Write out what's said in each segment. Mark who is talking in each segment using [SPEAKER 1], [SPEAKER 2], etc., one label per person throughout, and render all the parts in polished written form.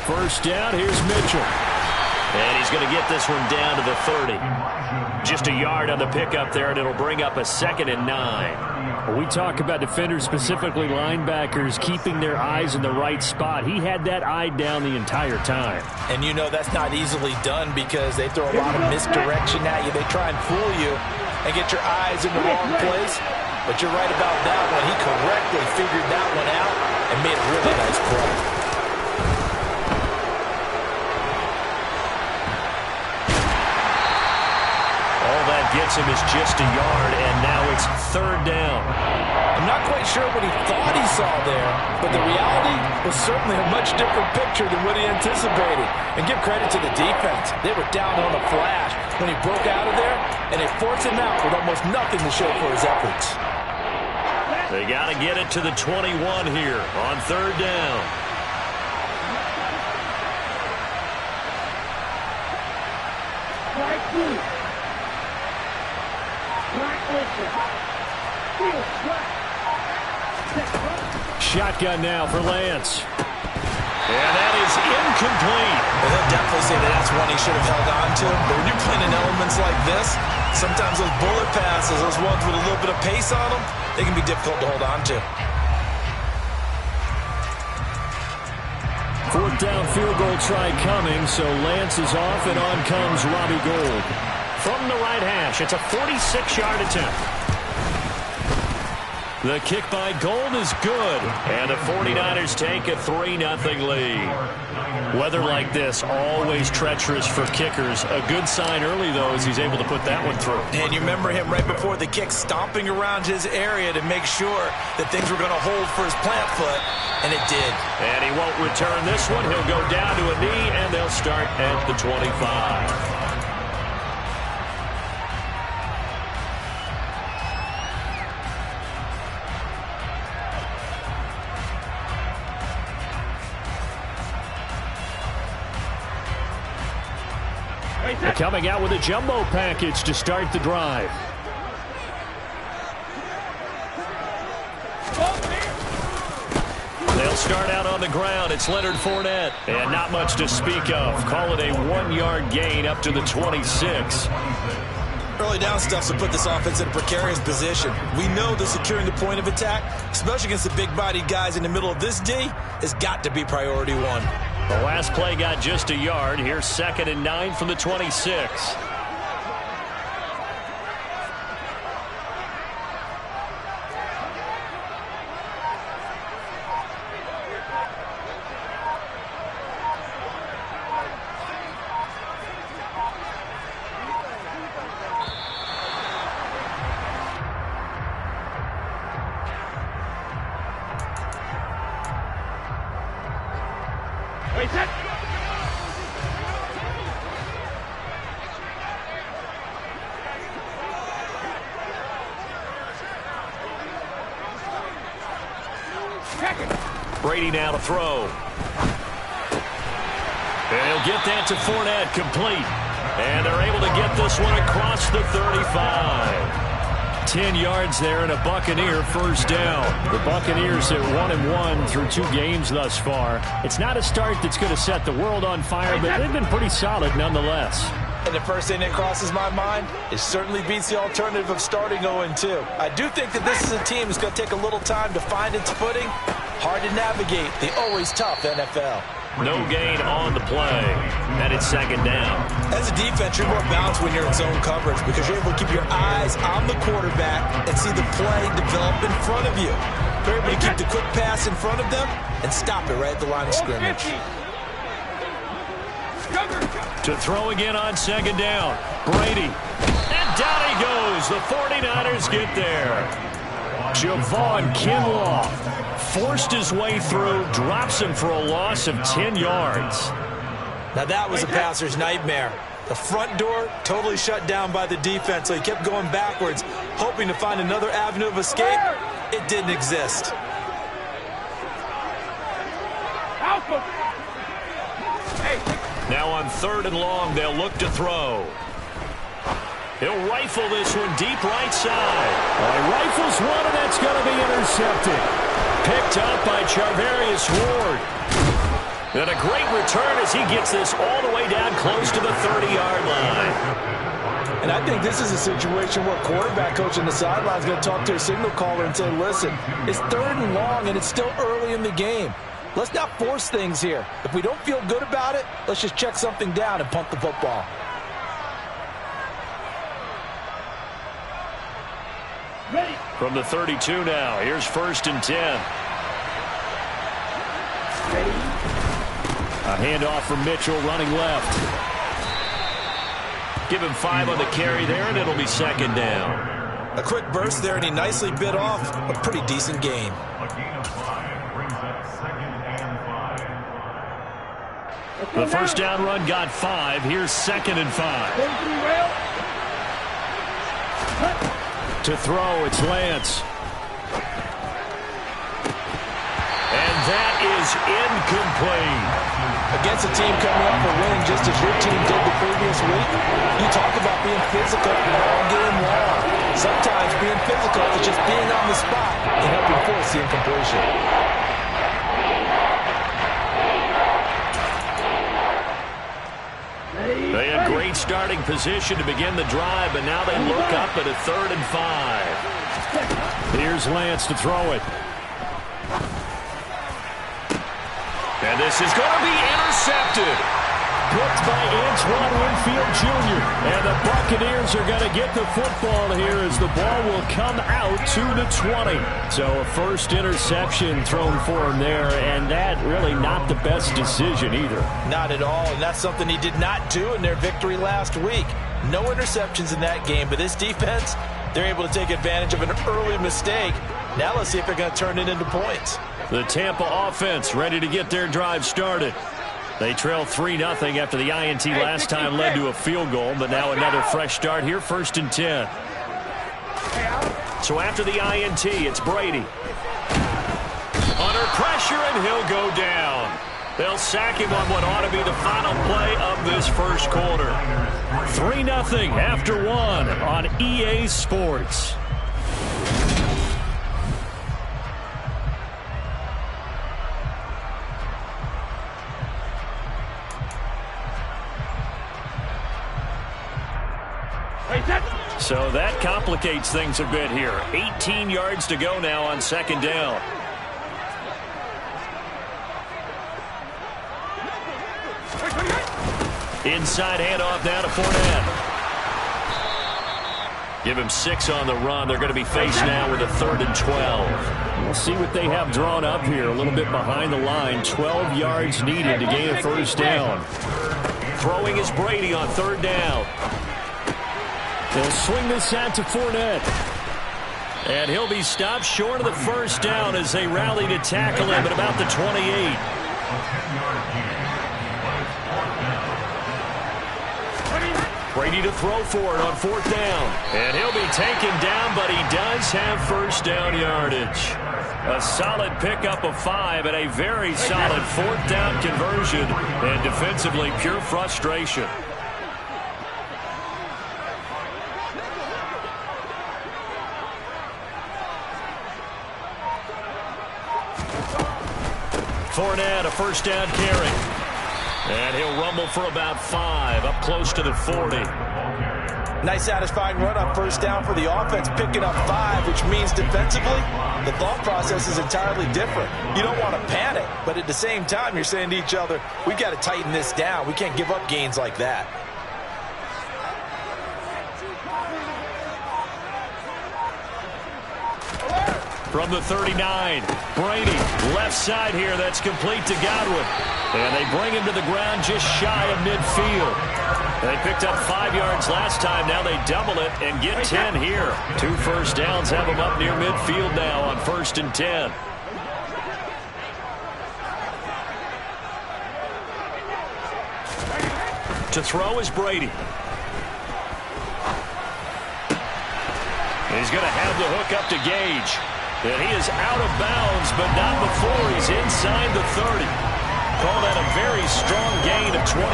[SPEAKER 1] First down, here's Mitchell.
[SPEAKER 2] And he's going to get this one down to the 30. Just a yard on the pickup there, and it'll bring up a 2nd and 9.
[SPEAKER 1] When we talk about defenders, specifically linebackers, keeping their eyes in the right spot. He had that eye down the entire time.
[SPEAKER 3] And you know that's not easily done because they throw a lot of misdirection at you. They try and fool you and get your eyes in the wrong place. But you're right about that one. He correctly figured that one out and made a really nice play.
[SPEAKER 2] Gets him is just a yard, and now it's 3rd down.
[SPEAKER 3] I'm not quite sure what he thought he saw there, but the reality was certainly a much different picture than what he anticipated. And give credit to the defense. They were down on a flash when he broke out of there, and they forced him out with almost nothing to show for his efforts.
[SPEAKER 2] They got to get it to the 21 here on 3rd down.
[SPEAKER 1] Shotgun now for Lance.
[SPEAKER 2] And that is incomplete.
[SPEAKER 3] Well, they'll definitely say that that's one he should have held on to. But when you're playing in elements like this, sometimes those bullet passes, those ones with a little bit of pace on them, they can be difficult to hold on to.
[SPEAKER 1] 4th down field goal try coming, so Lance is off, and on comes Robbie Gould.
[SPEAKER 2] From the right hash, it's a 46-yard attempt. The kick by Gould is good, and the 49ers take a 3-0 lead. Weather like this, always treacherous for kickers. A good sign early, though, as he's able to put that one through.
[SPEAKER 3] And you remember him right before the kick stomping around his area to make sure that things were going to hold for his plant foot, and it did.
[SPEAKER 2] And he won't return this one. He'll go down to a knee, and they'll start at the 25.
[SPEAKER 1] Coming out with a jumbo package to start the drive.
[SPEAKER 2] They'll start out on the ground. It's Leonard Fournette. And not much to speak of. Call it a 1-yard gain up to the 26.
[SPEAKER 3] Early down stuff to put this offense in a precarious position. We know that securing the point of attack, especially against the big-bodied guys in the middle of this D, has got to be priority one.
[SPEAKER 2] The last play got just a yard. Here's 2nd and 9 from the 26. Brady now to throw. And he'll get that to Fournette, complete. And they're able to get this one across the 35.
[SPEAKER 1] 10 yards there and a Buccaneer first down. The Buccaneers at 1-1 through 2 games thus far. It's not a start that's going to set the world on fire, but they've been pretty solid nonetheless.
[SPEAKER 3] And the first thing that crosses my mind is certainly beats the alternative of starting 0-2. I do think that this is a team that's going to take a little time to find its footing. Hard to navigate the always tough NFL.
[SPEAKER 2] No gain on the play. And it's 2nd down.
[SPEAKER 3] As a defense, you're more balanced when you're in zone coverage because you're able to keep your eyes on the quarterback and see the play develop in front of you. You're able to keep the quick pass in front of them and stop it right at the line of scrimmage.
[SPEAKER 2] To throw again on 2nd down. Brady. And down he goes. The 49ers get there. Javon Kinlaw forced his way through, drops him for a loss of 10 yards.
[SPEAKER 3] Now that was a passer's nightmare. The front door totally shut down by the defense, so he kept going backwards, hoping to find another avenue of escape. It didn't exist.
[SPEAKER 2] Now on 3rd and long, they'll look to throw. He'll rifle this one deep right side.
[SPEAKER 1] He rifles one, and that's going to be intercepted.
[SPEAKER 2] Picked up by Charvarius Ward. And a great return as he gets this all the way down close to the 30-yard line.
[SPEAKER 3] And I think this is a situation where quarterback coach on the sideline is going to talk to a signal caller and say, listen, it's 3rd and long and it's still early in the game. Let's not force things here. If we don't feel good about it, let's just check something down and punt the football.
[SPEAKER 1] Ready.
[SPEAKER 2] From the 32 now, here's 1st and 10.
[SPEAKER 1] Ready.
[SPEAKER 2] A handoff from Mitchell running left. Give him 5 on the carry there, and it'll be 2nd down.
[SPEAKER 3] A quick burst there, and he nicely bit off a pretty decent gain.
[SPEAKER 2] The first down run got 5. Here's 2nd and 5. To throw, it's Lance. And that is incomplete.
[SPEAKER 3] Against a team coming off a win just as your team did the previous week, you talk about being physical all game long. Sometimes being physical is just being on the spot and helping force the incompletion.
[SPEAKER 2] They had great starting position to begin the drive, but now they look up at a 3rd and 5.
[SPEAKER 1] Here's Lance to throw it.
[SPEAKER 2] And this is going to be intercepted.
[SPEAKER 1] Blocked by Antoine Winfield Jr. And the Buccaneers are going to get the football here as the ball will come out to the 20. So a first interception thrown for him there, and that really not the best decision either.
[SPEAKER 3] Not at all, and that's something he did not do in their victory last week. No interceptions in that game, but this defense, they're able to take advantage of an early mistake. Now let's see if they're going to turn it into points.
[SPEAKER 2] The Tampa offense ready to get their drive started. They trail 3-0 after the INT last time led to a field goal, but now another fresh start here, 1st and 10. So after the INT, it's Brady. Under pressure, and he'll go down. They'll sack him on what ought to be the final play of this first quarter. 3-0 after 1 on EA Sports. So that complicates things a bit here. 18 yards to go now on 2nd down. Inside handoff now to Fournette. Give him 6 on the run. They're going to be faced now with a 3rd and 12.
[SPEAKER 1] We'll see what they have drawn up here. A little bit behind the line. 12 yards needed to gain a first down.
[SPEAKER 2] Throwing is Brady on 3rd down.
[SPEAKER 1] They'll swing this out to Fournette.
[SPEAKER 2] And he'll be stopped short of the first down as they rally to tackle him at about the 28. Brady to throw for it on 4th down. And he'll be taken down, but he does have first down yardage. A solid pickup of 5 and a very solid 4th down conversion. And defensively, pure frustration. Fournette, a first down carry. And he'll rumble for about 5, up close to the 40.
[SPEAKER 3] Nice satisfying run on first down for the offense, picking up 5, which means defensively, the thought process is entirely different. You don't want to panic, but at the same time, you're saying to each other, we've got to tighten this down. We can't give up gains like that.
[SPEAKER 2] From the 39, Brady, left side here, that's complete to Godwin. And they bring him to the ground just shy of midfield. They picked up 5 yards last time, now they double it and get 10 here. 2 first downs have them up near midfield now on 1st and 10. To throw is Brady. He's going to have the hook up to Gage. And he is out of bounds, but not before he's inside the 30. Call that a very strong gain of 24.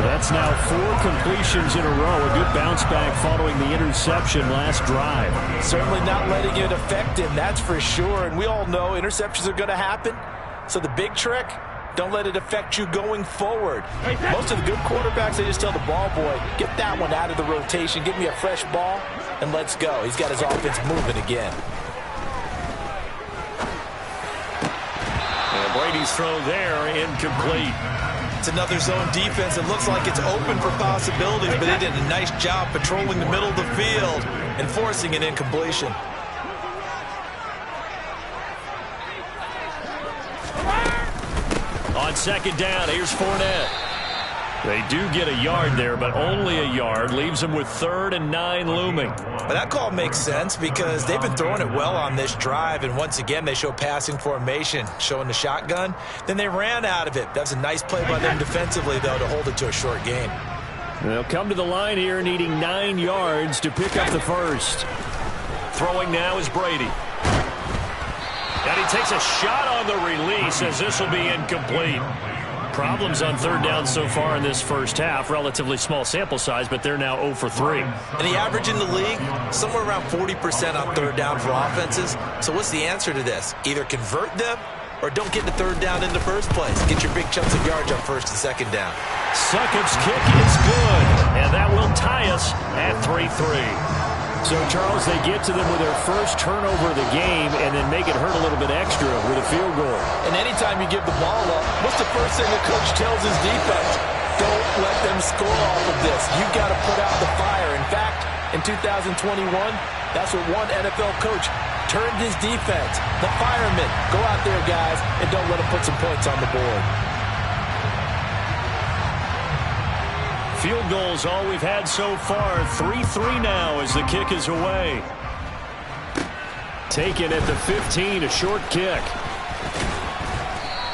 [SPEAKER 1] That's now 4 completions in a row. A good bounce back following the interception last drive.
[SPEAKER 3] Certainly not letting it affect him, that's for sure. And we all know interceptions are going to happen. So the big trick, Don't let it affect you going forward. Most of the good quarterbacks, they just tell the ball boy, get that one out of the rotation, give me a fresh ball, and let's go. He's got his offense moving again.
[SPEAKER 2] And Brady's throw there, incomplete.
[SPEAKER 4] It's another zone defense. It looks like it's open for possibilities, but they did a nice job patrolling the middle of the field and forcing an incompletion.
[SPEAKER 2] On second down, here's Fournette. They do get a yard there, but only a yard. Leaves them with 3rd and 9 looming.
[SPEAKER 4] But that call makes sense because they've been throwing it well on this drive, and once again they show passing formation, showing the shotgun. Then they ran out of it. That was a nice play by them defensively, though, to hold it to a short gain.
[SPEAKER 2] They'll come to the line here needing 9 yards to pick up the first. Throwing now is Brady. And he takes a shot on the release as this will be incomplete. Problems on 3rd down so far in this first half. Relatively small sample size, but they're now 0 for 3.
[SPEAKER 4] And the average in the league, somewhere around 40% on 3rd down for offenses. So what's the answer to this? Either convert them or don't get to 3rd down in the first place. Get your big chunks of yards on 1st and 2nd down.
[SPEAKER 2] Succop's kick is good, and that will tie us at 3-3.
[SPEAKER 1] So, Charles, they get to them with their first turnover of the game and then make it hurt a little bit extra with a field goal.
[SPEAKER 3] And anytime you give the ball up, what's the first thing the coach tells his defense? Don't let them score off of this. You've got to put out the fire. In fact, in 2021, that's what one NFL coach turned his defense. The firemen. Go out there, guys, and don't let them put some points on the board.
[SPEAKER 2] Field goals all we've had so far. 3-3 now as the kick is away.
[SPEAKER 1] Taken at the 15, a short kick.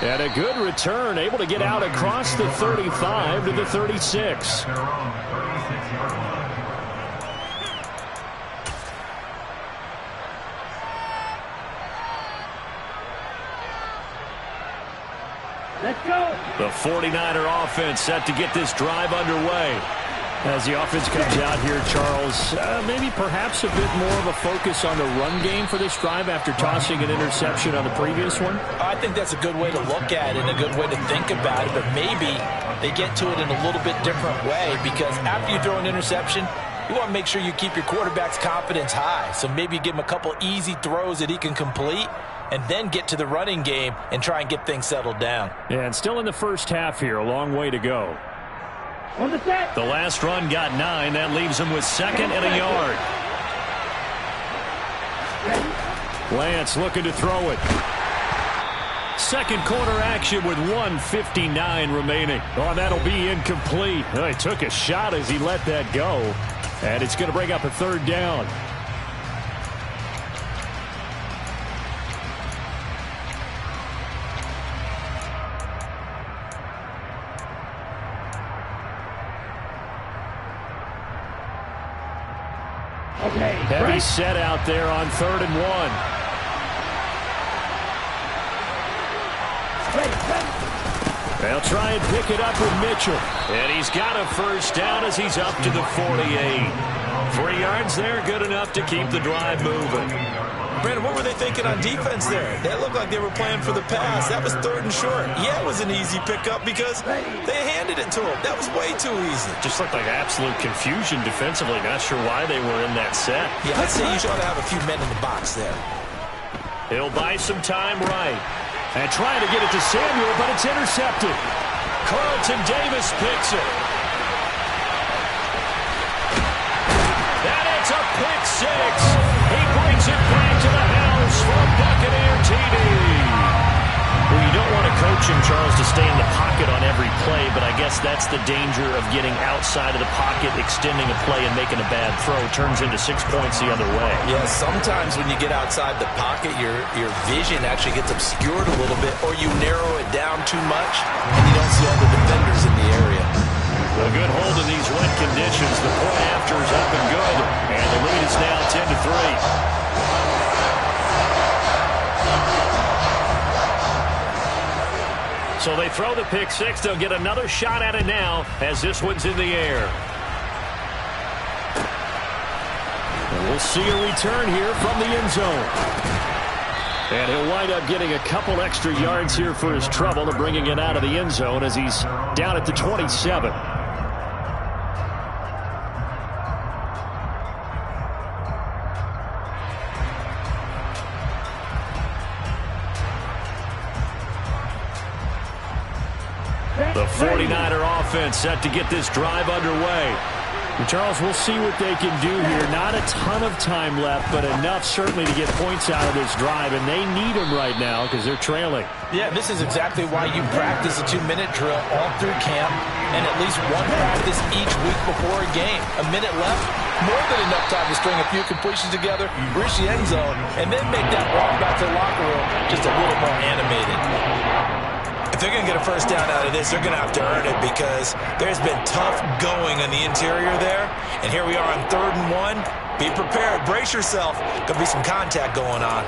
[SPEAKER 1] And a good return, able to get out across the 35 to the 36.
[SPEAKER 2] Let's go. The 49er offense set to get this drive underway.
[SPEAKER 1] As the offense comes out here, Charles, maybe perhaps a bit more of a focus on the run game for this drive after tossing an interception on the previous one?
[SPEAKER 3] I think that's a good way to look at it and a good way to think about it, but maybe they get to it in a little bit different way because after you throw an interception, you want to make sure you keep your quarterback's confidence high. So maybe give him a couple easy throws that he can complete and then get to the running game and try and get things settled down.
[SPEAKER 1] Yeah, and still in the first half here, a long way to go.
[SPEAKER 2] The last run got 9. That leaves him with 2nd and a yard.
[SPEAKER 1] Lance looking to throw it.
[SPEAKER 2] Second quarter action with 1:59 remaining.
[SPEAKER 1] Oh, that'll be incomplete. Oh, he took a shot as he let that go. And it's going to bring up a 3rd down. Heavy set out there on 3rd and 1. They'll try and pick it up with Mitchell.
[SPEAKER 2] And he's got a first down as he's up to the 48. 3 yards there, good enough to keep the drive moving.
[SPEAKER 4] Brandon, what were they thinking on defense there? That looked like they were playing for the pass. That was 3rd and short. Yeah, it was an easy pickup because they handed it to him. That was way too easy.
[SPEAKER 2] Just looked like absolute confusion defensively. Not sure why they were in that set.
[SPEAKER 4] Yeah, I'd say you ought to have a few men in the box there.
[SPEAKER 2] He'll buy some time right.
[SPEAKER 1] And trying to get it to Samuel, but it's intercepted.
[SPEAKER 2] Carlton Davis picks it. And it's a pick 6. He brings it back to the house for a Buccaneer TD.
[SPEAKER 1] Well, you don't want to coach him, Charles, to stay in the pocket on every play, but I guess that's the danger of getting outside of the pocket, extending a play, and making a bad throw. Turns into 6 points the other way.
[SPEAKER 4] Yeah, sometimes when you get outside the pocket, your vision actually gets obscured a little bit, or you narrow it down too much, and you don't see all the defenders in the area.
[SPEAKER 2] A good hold in these wet conditions. The point after is up and good, and the lead is now 10-3. So they throw the pick 6. They'll get another shot at it now as this one's in the air.
[SPEAKER 1] And we'll see a return here from the end zone. And he'll wind up getting a couple extra yards here for his trouble and bringing it out of the end zone as he's down at the 27. The 49er offense set to get this drive underway. And Charles, we'll see what they can do here. Not a ton of time left, but enough certainly to get points out of this drive, and they need them right now because they're trailing.
[SPEAKER 3] Yeah, this is exactly why you practice a 2-minute drill all through camp and at least one practice each week before a game. A minute left, more than enough time to string a few completions together, reach the end zone, and then make that walk back to the locker room just a little more animated.
[SPEAKER 4] If they're going to get a first down out of this, they're going to have to earn it because there's been tough going on the interior there. And here we are on 3rd and 1. Be prepared. Brace yourself. Going to be some contact going on.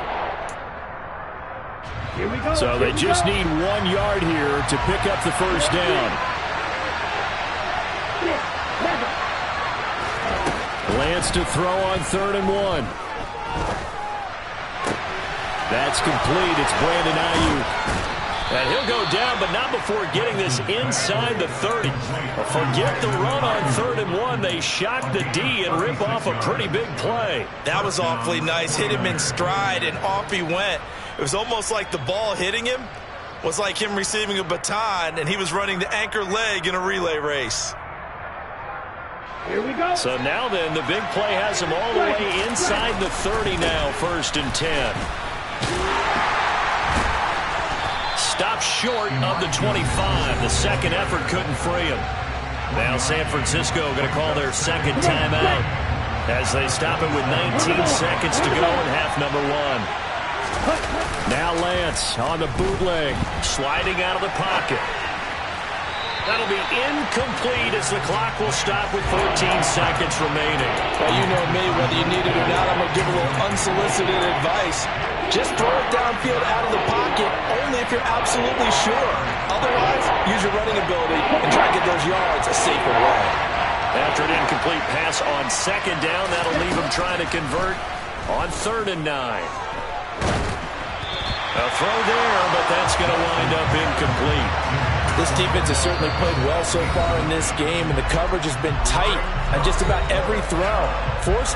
[SPEAKER 1] Here we go. So they just need 1 yard here to pick up the first down. Lance to throw on 3rd and 1. That's complete. It's Brandon Ayuk. And he'll go down, but not before getting this inside the 30. Forget the run on 3rd and 1. They shock the D and rip off a pretty big play.
[SPEAKER 4] That was awfully nice. Hit him in stride, and off he went. It was almost like the ball hitting him was like him receiving a baton, and he was running the anchor leg in a relay race.
[SPEAKER 1] Here we go. So now then, the big play has him all the way inside the 30 now, 1st and 10. Stopped short of the 25. The second effort couldn't free him. Now San Francisco going to call their second timeout as they stop it with 19 seconds to go in half number 1. Now Lance on the bootleg, sliding out of the pocket. That'll be incomplete as the clock will stop with 14 seconds remaining.
[SPEAKER 3] Well, you know me, whether you need it or not, I'm going to give a little unsolicited advice. Just throw it downfield out of the pocket only if you're absolutely sure. Otherwise, use your running ability and try to get those yards a safer way.
[SPEAKER 1] After an incomplete pass on 2nd down, that'll leave him trying to convert on 3rd and 9. A throw there, but that's going to wind up incomplete.
[SPEAKER 3] This defense has certainly played well so far in this game, and the coverage has been tight on just about every throw. Forced